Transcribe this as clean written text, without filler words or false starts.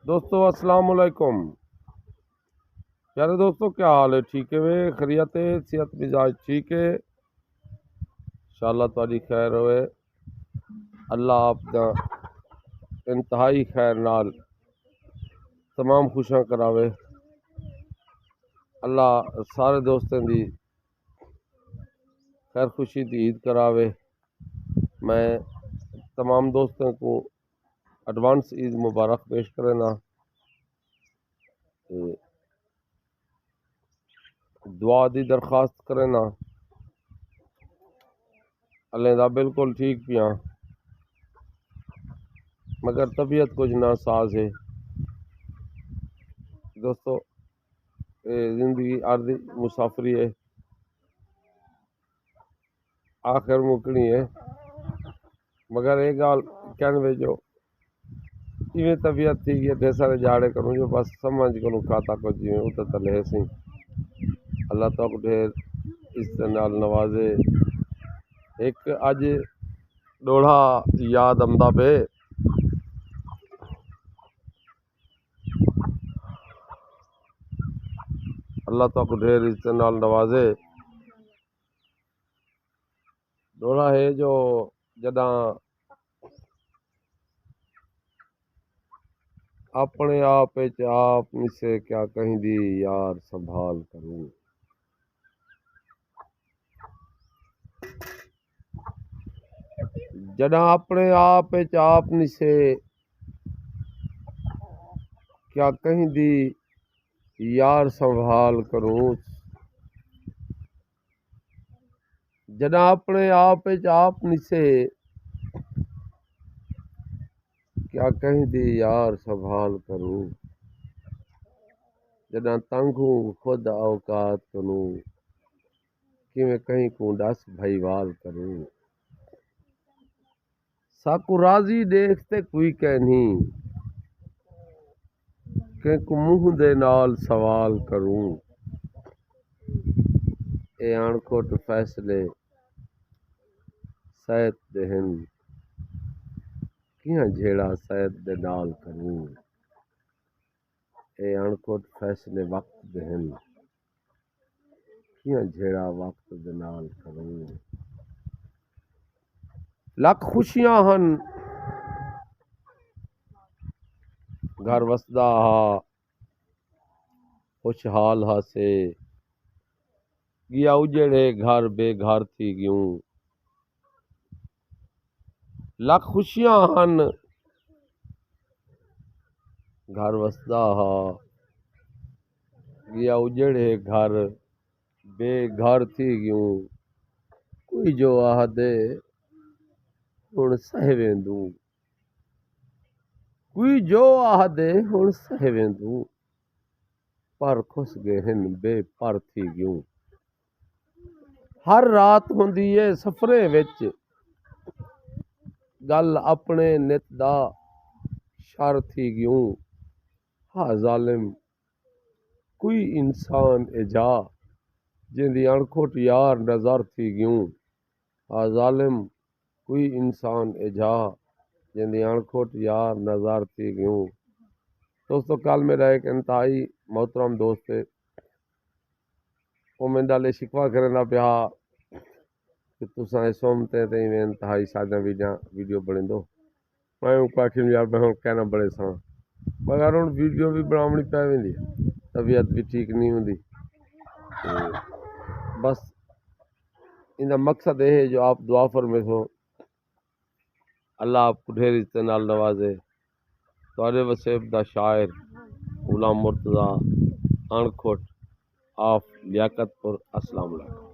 دوستو السلام علیکم۔ پیارے دوستو کیا حال ہے؟ ٹھیک ہے وے؟ خیریت ہے؟ صحت مزاج ٹھیک ہے؟ انشاءاللہ تاری خیر ہوئے۔ اللہ آپ دا انتہائی خیر نال تمام خوشاں کراوے۔ اللہ سارے دوستوں دی خیر خوشی دی عید کراوے۔ میں تمام دوستوں کو ایڈوانس عید مبارک پیش کرنا، دعا دی درخواست کرنا۔ اللہ دا بالکل ٹھیک پیاں، مگر طبیعت کچھ ناساز ہے۔ دوستو زندگی عارضی مسافری ہے، آخر مکنی ہے، مگر ایک گال کہنے جو ایویں طبیعت تھی کہ ڈھیر سارے جاڑے کروں جو بس سمجھ کروں کھاتا کو جیویں اتر تلے سی۔ اللہ تو کو ڈھیر اس نال نوازے۔ ایک اج ڈوڑا یاد آمدا پہ، اللہ تو کو ڈھیر اس نال نوازے۔ ڈوڑا ہے جو جداں اپنے آپ سے کیا کہیں دی یار سنبھال کروں۔ جداں اپنے آپ سے کیا کہیں دی یار سنبھال کروں۔ جداں اپنے آپ سے کیا کہیں دی یار سنبھال کروں۔ جداں تنگ ہوں خود اوقات کنوں، کیویں کہیں کو ڈس بھائی وال کروں۔ ساکو راضی دیکھتے کوئی کہنی، کہ کو منہ دے نال سوال کروں۔ اے اਣکھٹ فیصلے سید دہن، کیاں جھیڑا سید دے نال کروں۔ اے اਣکھٹ فیصلے وقت دہن، کیاں جھیڑا وقت دے نال کروں۔ لکھ خوشیاں ہن گھر وسدا ہا، خوشحال ہا سے گیا اجڑے گھر بے گھر تھی گیوں۔ لکھ خوشیاں ہن گھر وسدا ہا، گیا اجڑے گھر بے گھر تھی گیوں۔ کوئی جو آہدے ہن سہ ویندوں، کوئی جو آہدے ہن سہ ویندوں، پر کھس گئے ہن بے پر تھی گیوں۔ ہر رات ہوندی ہے سفرے وچ، گل اپنے نت دا شر تھی گیوں۔ ہا ظالم کوئی انسان اجا، جیندی اਣکھٹ یار نظر تھی گیوں۔ ہا ظالم کوئی انسان اجا، جیندی اਣکھٹ یار نظر تھی گیوں۔ دوستو کل میرا ایک انتہائی محترم دوست ہے، وہ میں ڈالے شکوا کرنا پیا کہ تساں سومتے تے میں انتہائی سادہ ویڈیو بنے دو۔ میں ان کو آخر یار میں ہوں کہنا بڑے ساں، مگر ہوں ویڈیو بھی بناونی پی ویندی، طبیعت بھی ٹھیک نہیں ہوندی۔ بس ان کا مقصد یہ ہے جو آپ دعا فرمے سو، اللہ آپ کو ڈھیر عزت نال نوازے۔ تواڈے وسیب دا شاعر غلام مرتضیٰ، اਣکھٹ آف لیاقت پور۔ السلام علیکم۔